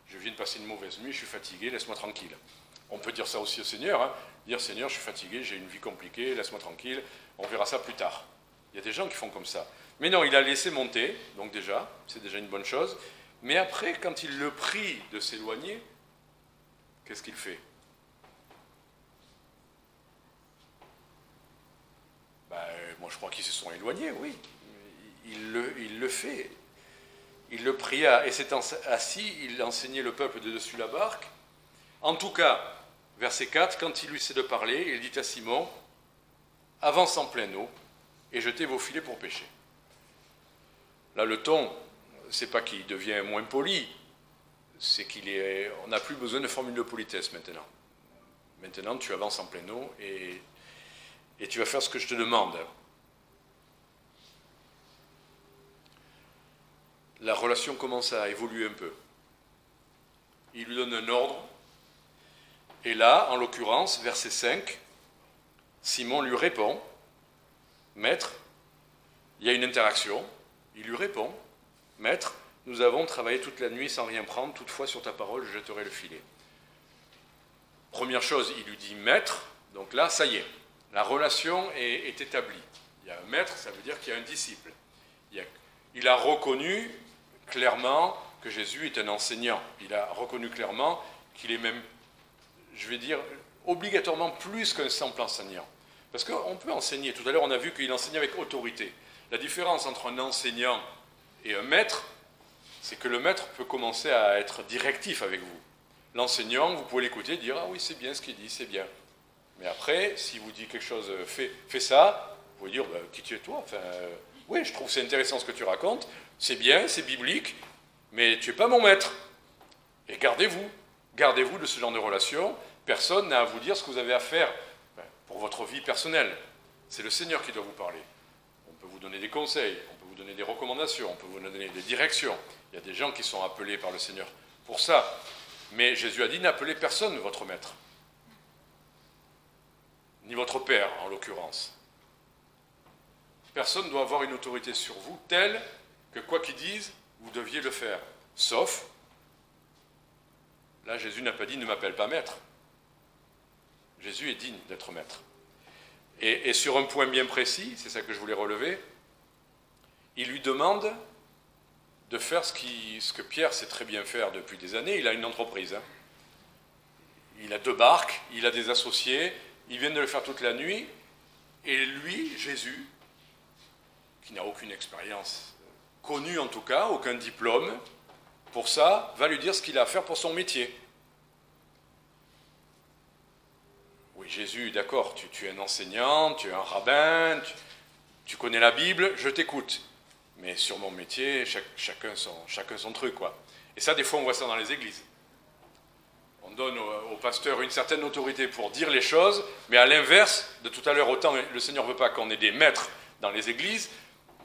je viens de passer une mauvaise nuit, je suis fatigué, laisse-moi tranquille. On peut dire ça aussi au Seigneur, hein, dire, Seigneur, je suis fatigué, j'ai une vie compliquée, laisse-moi tranquille, on verra ça plus tard. Il y a des gens qui font comme ça. Mais non, il a laissé monter, donc déjà, c'est déjà une bonne chose. Mais après, quand il le prie de s'éloigner, qu'est-ce qu'il fait ? Moi, je crois qu'ils se sont éloignés, oui. Il le fait. Il le pria, et s'étant assis, il enseignait le peuple de dessus la barque, En tout cas, verset 4, quand il lui sait de parler, il dit à Simon, « Avance en pleine eau et jetez vos filets pour pêcher. » Là, le ton, c'est pas qu'il devient moins poli, c'est on n'a plus besoin de formule de politesse maintenant. Maintenant, tu avances en pleine eau et tu vas faire ce que je te demande. La relation commence à évoluer un peu. Il lui donne un ordre. Et là, en l'occurrence, verset 5, Simon lui répond, « Maître, il y a une interaction. » Il lui répond, « Maître, nous avons travaillé toute la nuit sans rien prendre, toutefois sur ta parole, je jetterai le filet. » Première chose, il lui dit « Maître », donc là, ça y est, la relation est établie. Il y a un maître, ça veut dire qu'il y a un disciple. Il a reconnu clairement que Jésus est un enseignant. Il a reconnu clairement qu'il est même, je vais dire, obligatoirement plus qu'un simple enseignant. Parce qu'on peut enseigner. Tout à l'heure, on a vu qu'il enseignait avec autorité. La différence entre un enseignant et un maître, c'est que le maître peut commencer à être directif avec vous. L'enseignant, vous pouvez l'écouter et dire « Ah oui, c'est bien ce qu'il dit, c'est bien. » Mais après, si vous dit quelque chose, fais ça, vous pouvez dire bah, « Qui tu es toi ?» Enfin, oui, je trouve c'est intéressant ce que tu racontes, c'est bien, c'est biblique, mais tu n'es pas mon maître. Et gardez-vous de ce genre de relation. Personne n'a à vous dire ce que vous avez à faire pour votre vie personnelle. C'est le Seigneur qui doit vous parler. On peut vous donner des conseils, on peut vous donner des recommandations, on peut vous donner des directions. Il y a des gens qui sont appelés par le Seigneur pour ça. Mais Jésus a dit, n'appelez personne votre maître. Ni votre père, en l'occurrence. Personne ne doit avoir une autorité sur vous telle que quoi qu'il dise, vous deviez le faire. Sauf, là Jésus n'a pas dit, ne m'appelle pas maître. Jésus est digne d'être maître. Et sur un point bien précis, c'est ça que je voulais relever, il lui demande de faire ce que Pierre sait très bien faire depuis des années. Il a une entreprise. Hein. Il a 2 barques, il a des associés, il vient de le faire toute la nuit, et lui, Jésus, qui n'a aucune expérience connue en tout cas, aucun diplôme, pour ça, va lui dire ce qu'il a à faire pour son métier. Oui, Jésus, d'accord, tu es un enseignant, tu es un rabbin, tu connais la Bible, je t'écoute. Mais sur mon métier, chacun son truc, quoi. Et ça, des fois, on voit ça dans les églises. On donne au pasteur une certaine autorité pour dire les choses, mais à l'inverse de tout à l'heure, autant le Seigneur ne veut pas qu'on ait des maîtres dans les églises,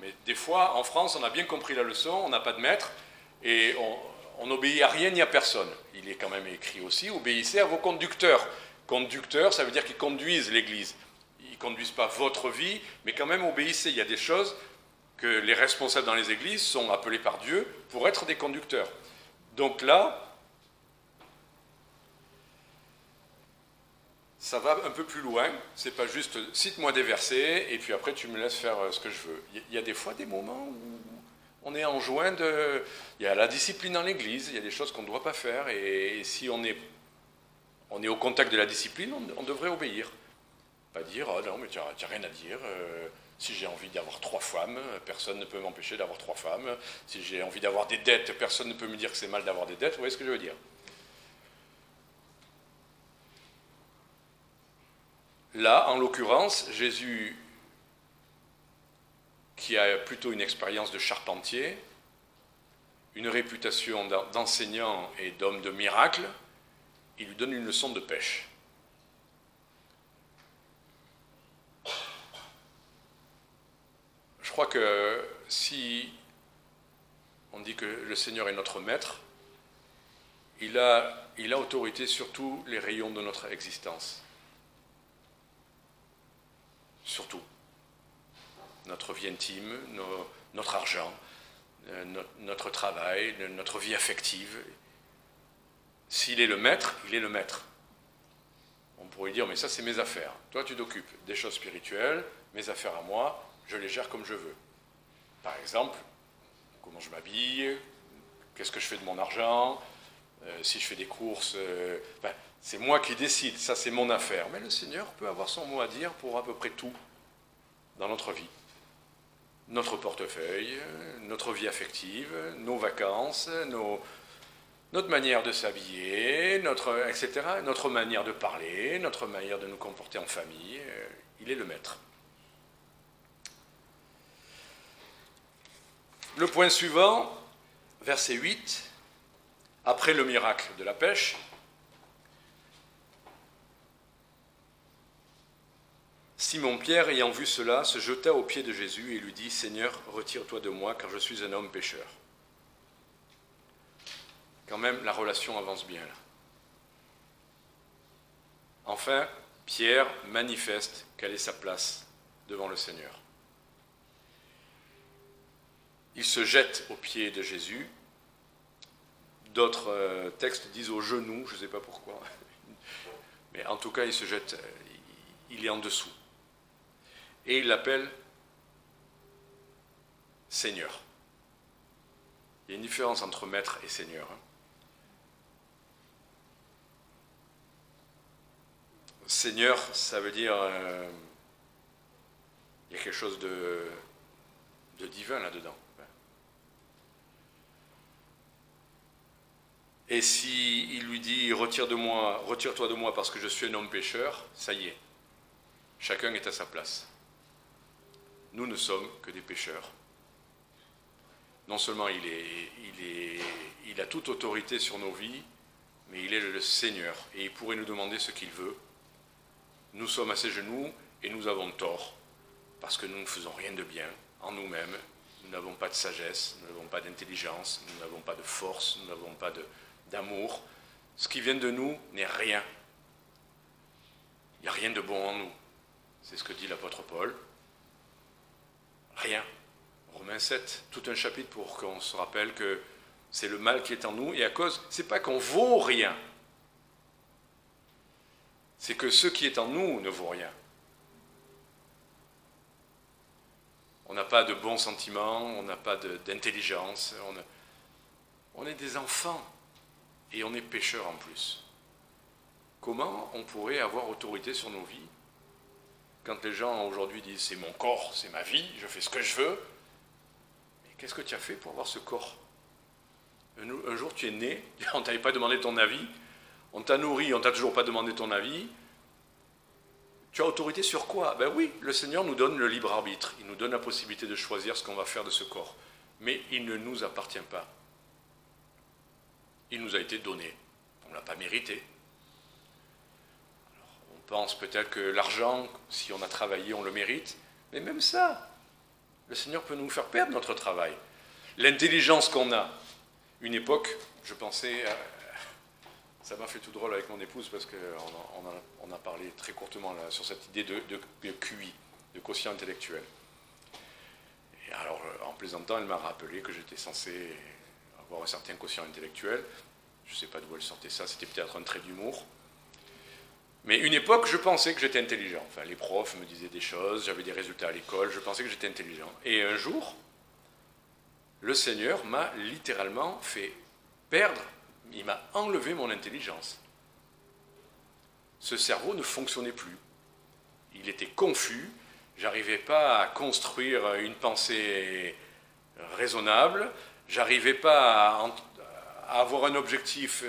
mais des fois, en France, on a bien compris la leçon, on n'a pas de maître, et on n'obéit à rien ni à personne. Il est quand même écrit aussi, obéissez à vos conducteurs. Conducteurs, ça veut dire qu'ils conduisent l'Église. Ils ne conduisent pas votre vie, mais quand même obéissez. Il y a des choses que les responsables dans les églises sont appelés par Dieu pour être des conducteurs. Donc là, ça va un peu plus loin. C'est pas juste cite-moi des versets et puis après tu me laisses faire ce que je veux. Il y a des fois des moments où on est enjoint de... Il y a la discipline dans l'Église, il y a des choses qu'on ne doit pas faire et si on est au contact de la discipline, on devrait obéir. Pas dire, oh non, mais tu n'as rien à dire. Si j'ai envie d'avoir 3 femmes, personne ne peut m'empêcher d'avoir 3 femmes. Si j'ai envie d'avoir des dettes, personne ne peut me dire que c'est mal d'avoir des dettes. Vous voyez ce que je veux dire? Là, en l'occurrence, Jésus, qui a plutôt une expérience de charpentier, une réputation d'enseignant et d'homme de miracle, il lui donne une leçon de pêche. Je crois que si on dit que le Seigneur est notre maître, il a autorité sur tous les rayons de notre existence. Surtout. Notre vie intime, notre argent, notre travail, notre vie affective. S'il est le maître, il est le maître. On pourrait dire, mais ça c'est mes affaires. Toi tu t'occupes des choses spirituelles, mes affaires à moi, je les gère comme je veux. Par exemple, comment je m'habille, qu'est-ce que je fais de mon argent, si je fais des courses, c'est moi qui décide, ça c'est mon affaire. Mais le Seigneur peut avoir son mot à dire pour à peu près tout dans notre vie. Notre portefeuille, notre vie affective, nos vacances, notre manière de s'habiller, etc., notre manière de parler, notre manière de nous comporter en famille. Il est le maître. Le point suivant, verset 8, après le miracle de la pêche, Simon-Pierre, ayant vu cela, se jeta aux pieds de Jésus et lui dit « Seigneur, retire-toi de moi, car je suis un homme pécheur. » Quand même, la relation avance bien là. Enfin, Pierre manifeste quelle est sa place devant le Seigneur. Il se jette aux pieds de Jésus. D'autres textes disent aux genoux, je ne sais pas pourquoi. Mais en tout cas, il se jette, il est en dessous. Et il l'appelle Seigneur. Il y a une différence entre maître et Seigneur. Seigneur, ça veut dire il y a quelque chose de divin là-dedans. Et si il lui dit retire-toi de moi parce que je suis un homme pécheur, ça y est, chacun est à sa place. Nous ne sommes que des pécheurs. Non seulement il a toute autorité sur nos vies, mais il est le Seigneur et il pourrait nous demander ce qu'il veut. Nous sommes à ses genoux et nous avons tort parce que nous ne faisons rien de bien en nous-mêmes. Nous n'avons pas de sagesse, nous n'avons pas d'intelligence, nous n'avons pas de force, nous n'avons pas d'amour. Ce qui vient de nous n'est rien. Il n'y a rien de bon en nous. C'est ce que dit l'apôtre Paul. Rien. Romains 7, tout un chapitre pour qu'on se rappelle que c'est le mal qui est en nous et à cause, c'est pas qu'on vaut rien. C'est que ce qui est en nous ne vaut rien. On n'a pas de bons sentiments, on n'a pas d'intelligence, on est des enfants et on est pécheurs en plus. Comment on pourrait avoir autorité sur nos vies quand les gens aujourd'hui disent « c'est mon corps, c'est ma vie, je fais ce que je veux », mais qu'est-ce que tu as fait pour avoir ce corps ? Un jour tu es né, on ne t'avait pas demandé ton avis, on t'a nourri, on ne t'a toujours pas demandé ton avis. Tu as autorité sur quoi ? Ben oui, le Seigneur nous donne le libre arbitre, il nous donne la possibilité de choisir ce qu'on va faire de ce corps, mais il ne nous appartient pas. Il nous a été donné, on ne l'a pas mérité. On pense peut-être que l'argent, si on a travaillé, on le mérite. Mais même ça, le Seigneur peut nous faire perdre notre travail. L'intelligence qu'on a. Une époque, je pensais... ça m'a fait tout drôle avec mon épouse parce qu'on a parlé très courtement là, sur cette idée de QI, de quotient intellectuel. Et alors, en plaisantant, elle m'a rappelé que j'étais censé avoir un certain quotient intellectuel. Je ne sais pas d'où elle sortait ça, c'était peut-être un trait d'humour. Mais une époque, je pensais que j'étais intelligent. Enfin, les profs me disaient des choses, j'avais des résultats à l'école, je pensais que j'étais intelligent. Et un jour, le Seigneur m'a littéralement fait perdre, il m'a enlevé mon intelligence. Ce cerveau ne fonctionnait plus. Il était confus, j'arrivais pas à construire une pensée raisonnable, j'arrivais pas à avoir un objectif,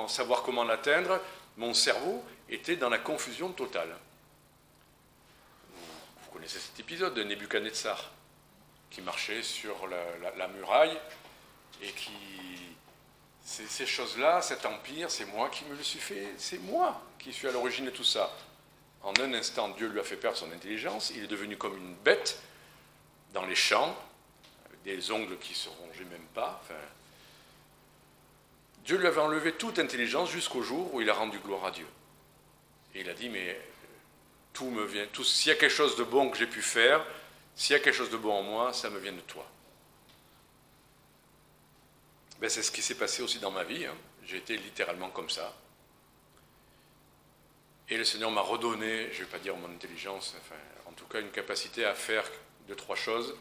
savoir comment l'atteindre. Mon cerveau était dans la confusion totale. Vous connaissez cet épisode de Nebuchadnezzar, qui marchait sur la muraille, et qui... Ces choses-là, cet empire, c'est moi qui me le suis fait, c'est moi qui suis à l'origine de tout ça. En un instant, Dieu lui a fait perdre son intelligence, il est devenu comme une bête dans les champs, avec des ongles qui ne se rongeaient même pas. Enfin, Dieu lui avait enlevé toute intelligence jusqu'au jour où il a rendu gloire à Dieu. Et il a dit, mais tout me vient, s'il y a quelque chose de bon que j'ai pu faire, s'il y a quelque chose de bon en moi, ça me vient de toi. Ben, c'est ce qui s'est passé aussi dans ma vie. J'ai été littéralement comme ça. Et le Seigneur m'a redonné, je ne vais pas dire mon intelligence, enfin, en tout cas une capacité à faire 2-3 choses.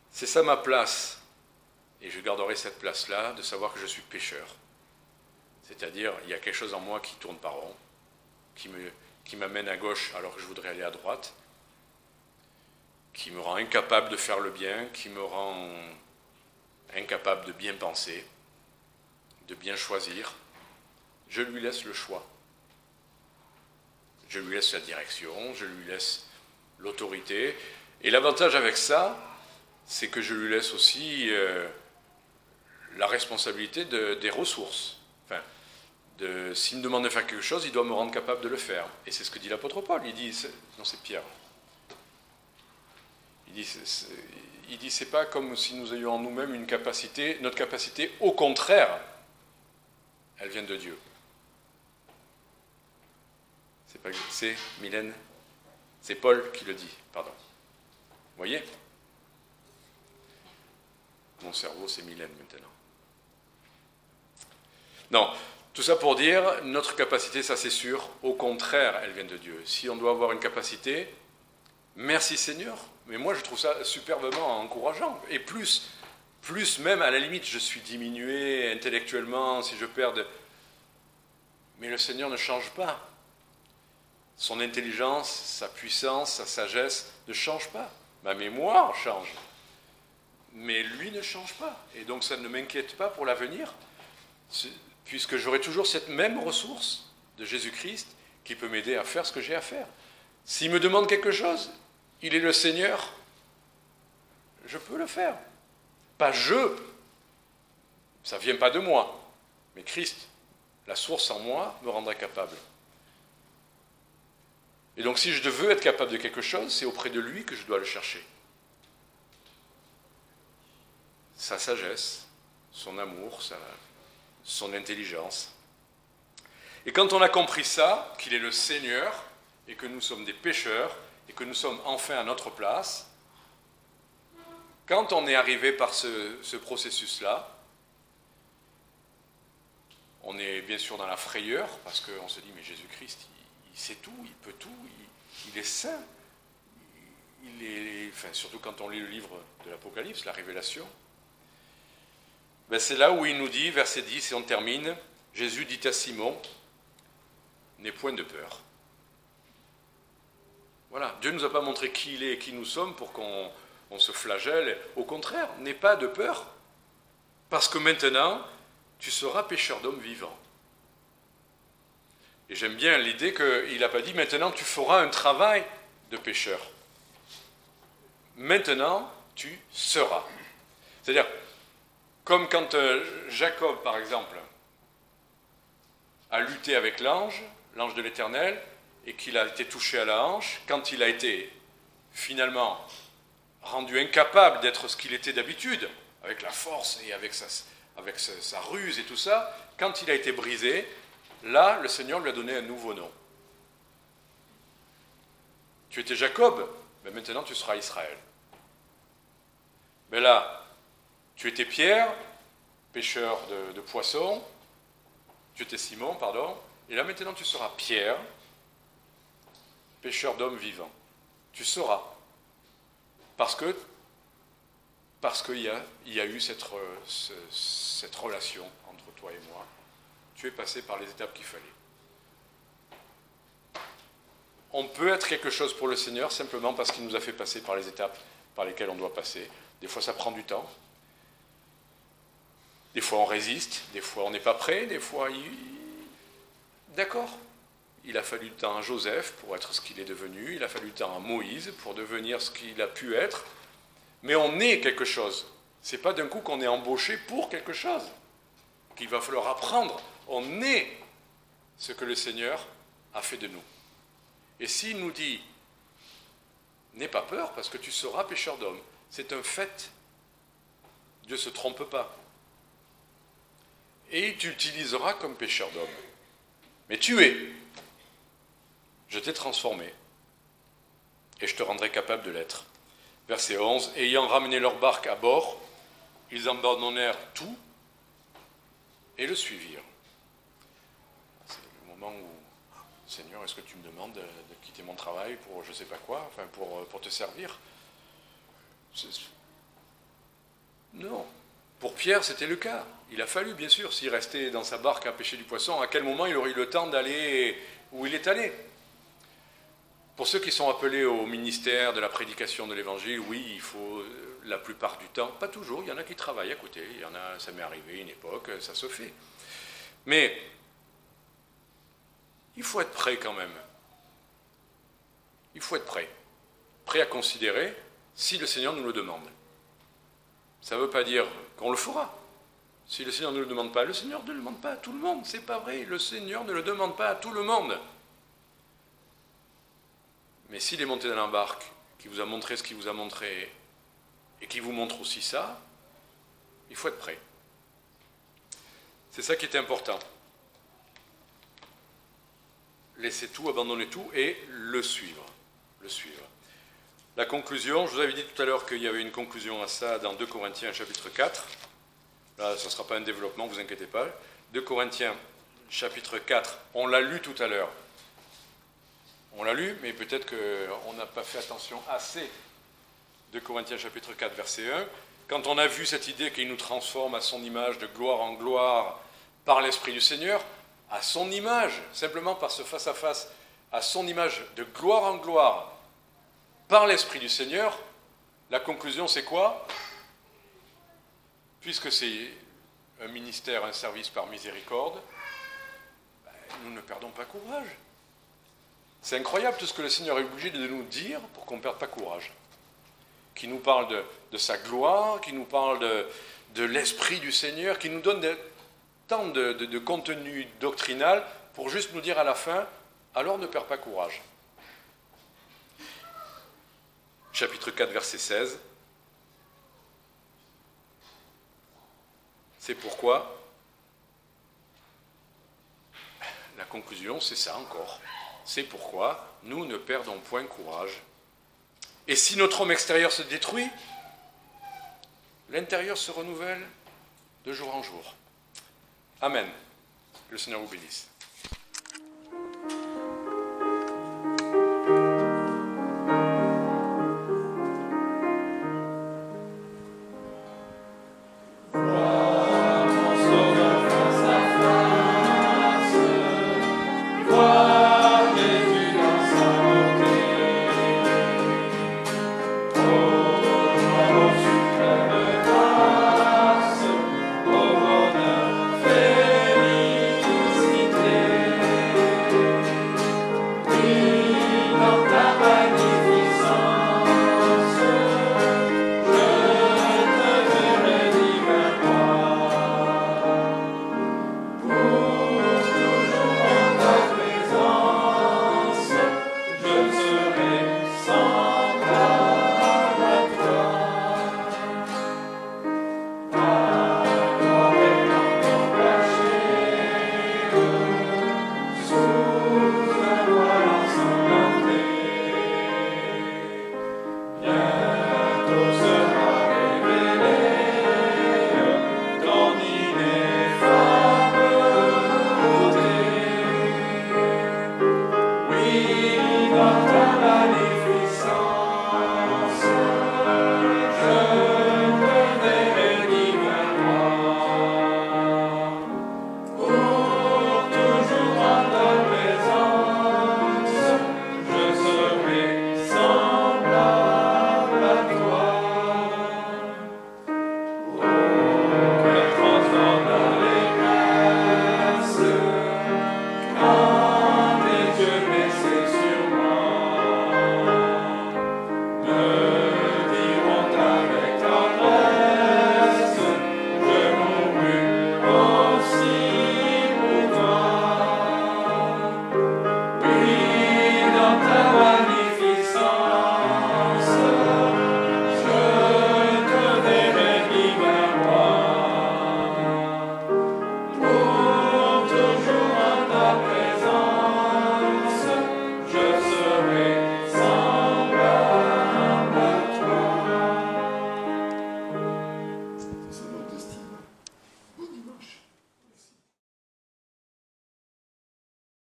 C'est ça ma place. Et je garderai cette place-là, de savoir que je suis pécheur. C'est-à-dire, il y a quelque chose en moi qui tourne par rond, qui m'amène à gauche alors que je voudrais aller à droite, qui me rend incapable de faire le bien, qui me rend incapable de bien penser. de bien choisir, je lui laisse le choix. Je lui laisse la direction, je lui laisse l'autorité. Et l'avantage avec ça, c'est que je lui laisse aussi la responsabilité des ressources. Enfin, s'il me demande de faire quelque chose, il doit me rendre capable de le faire. Et c'est ce que dit l'apôtre Paul. Il dit, non, c'est Pierre. Il dit, c'est pas comme si nous ayons en nous-mêmes une capacité. Notre capacité, au contraire, elle vient de Dieu. C'est Mylène, c'est Paul qui le dit, pardon. Vous voyez? Mon cerveau, c'est Mylène maintenant. Non, tout ça pour dire, notre capacité, ça c'est sûr, au contraire, elle vient de Dieu. Si on doit avoir une capacité, merci Seigneur, mais moi je trouve ça superbement encourageant. Et plus même, à la limite, je suis diminué intellectuellement, si je perds de... Mais le Seigneur ne change pas. Son intelligence, sa puissance, sa sagesse ne changent pas. Ma mémoire change. Mais lui ne change pas. Et donc ça ne m'inquiète pas pour l'avenir, puisque j'aurai toujours cette même ressource de Jésus-Christ qui peut m'aider à faire ce que j'ai à faire. S'il me demande quelque chose, il est le Seigneur, je peux le faire. Pas je, ça ne vient pas de moi, mais Christ, la source en moi, me rendra capable. Et donc si je veux être capable de quelque chose, c'est auprès de lui que je dois le chercher. Sa sagesse, son amour, son intelligence. Et quand on a compris ça, qu'il est le Seigneur, et que nous sommes des pécheurs, et que nous sommes enfin à notre place, quand on est arrivé par ce processus-là, on est bien sûr dans la frayeur, parce qu'on se dit, mais Jésus-Christ, il sait tout, il peut tout, il est saint. Surtout quand on lit le livre de l'Apocalypse, la Révélation. Ben c'est là où il nous dit, verset 10, et on termine, Jésus dit à Simon, n'aie point de peur. Voilà, Dieu ne nous a pas montré qui il est et qui nous sommes pour qu'on se flagelle. Au contraire, n'aie pas de peur, parce que maintenant, tu seras pêcheur d'hommes vivants. Et j'aime bien l'idée qu'il n'a pas dit, maintenant tu feras un travail de pêcheur. Maintenant, tu seras. C'est-à-dire, comme quand Jacob, par exemple, a lutté avec l'ange de l'Éternel, et qu'il a été touché à la hanche, quand il a été finalement rendu incapable d'être ce qu'il était d'habitude, avec la force et avec sa ruse et tout ça, quand il a été brisé, là, le Seigneur lui a donné un nouveau nom. Tu étais Jacob, mais maintenant tu seras Israël. Mais là, tu étais Pierre, pêcheur de poissons, tu étais Simon, pardon, et là maintenant tu seras Pierre, pêcheur d'hommes vivants. Tu seras. Parce qu'il y a eu cette relation entre toi et moi. Tu es passé par les étapes qu'il fallait. On peut être quelque chose pour le Seigneur simplement parce qu'il nous a fait passer par les étapes par lesquelles on doit passer. Des fois, ça prend du temps. Des fois, on résiste. Des fois, on n'est pas prêt. Des fois, D'accord. Il a fallu du temps à Joseph pour être ce qu'il est devenu. Il a fallu du temps à Moïse pour devenir ce qu'il a pu être. Mais on est quelque chose. Ce n'est pas d'un coup qu'on est embauché pour quelque chose, qu'il va falloir apprendre. On est ce que le Seigneur a fait de nous. Et s'il nous dit, n'aie pas peur parce que tu seras pêcheur d'hommes, c'est un fait. Dieu ne se trompe pas. Et il t'utilisera comme pêcheur d'hommes. Mais tu es. Je t'ai transformé. Et je te rendrai capable de l'être. Verset 11. Ayant ramené leur barque à bord, ils abandonnèrent tout et le suivirent. C'est le moment où, Seigneur, est-ce que tu me demandes de quitter mon travail pour je ne sais pas quoi, enfin pour te servir? Non. Pour Pierre, c'était le cas. Il a fallu, bien sûr, s'il restait dans sa barque à pêcher du poisson, à quel moment il aurait eu le temps d'aller où il est allé. Pour ceux qui sont appelés au ministère de la prédication de l'Évangile, oui, il faut la plupart du temps, pas toujours, il y en a qui travaillent à côté, il y en a, ça m'est arrivé une époque, ça se fait. Mais il faut être prêt quand même. Il faut être prêt. Prêt à considérer si le Seigneur nous le demande. Ça ne veut pas dire qu'on le fera. Si le Seigneur ne le demande pas, le Seigneur ne le demande pas à tout le monde. C'est pas vrai. Le Seigneur ne le demande pas à tout le monde. Mais s'il est monté dans la barque, qui vous a montré ce qu'il vous a montré, et qui vous montre aussi ça, il faut être prêt. C'est ça qui est important. Laisser tout, abandonner tout et le suivre. Le suivre. La conclusion, je vous avais dit tout à l'heure qu'il y avait une conclusion à ça dans 2 Corinthiens chapitre 4. Là, ce ne sera pas un développement, ne vous inquiétez pas. 2 Corinthiens chapitre 4, on l'a lu tout à l'heure. On l'a lu, mais peut-être qu'on n'a pas fait attention assez. 2 Corinthiens chapitre 4, verset 1. Quand on a vu cette idée qu'il nous transforme à son image de gloire en gloire par l'Esprit du Seigneur, à son image, simplement par ce face-à-face, à son image de gloire en gloire par l'Esprit du Seigneur, la conclusion c'est quoi? Puisque c'est un ministère, un service par miséricorde, nous ne perdons pas courage. C'est incroyable tout ce que le Seigneur est obligé de nous dire pour qu'on ne perde pas courage. Qui nous parle de sa gloire, qui nous parle de l'Esprit du Seigneur, qui nous donne tant de contenu doctrinal pour juste nous dire à la fin, alors ne perds pas courage. Chapitre 4, verset 16. C'est pourquoi la conclusion, c'est ça encore. C'est pourquoi nous ne perdons point courage. Et si notre homme extérieur se détruit, l'intérieur se renouvelle de jour en jour. Amen. Que le Seigneur vous bénisse.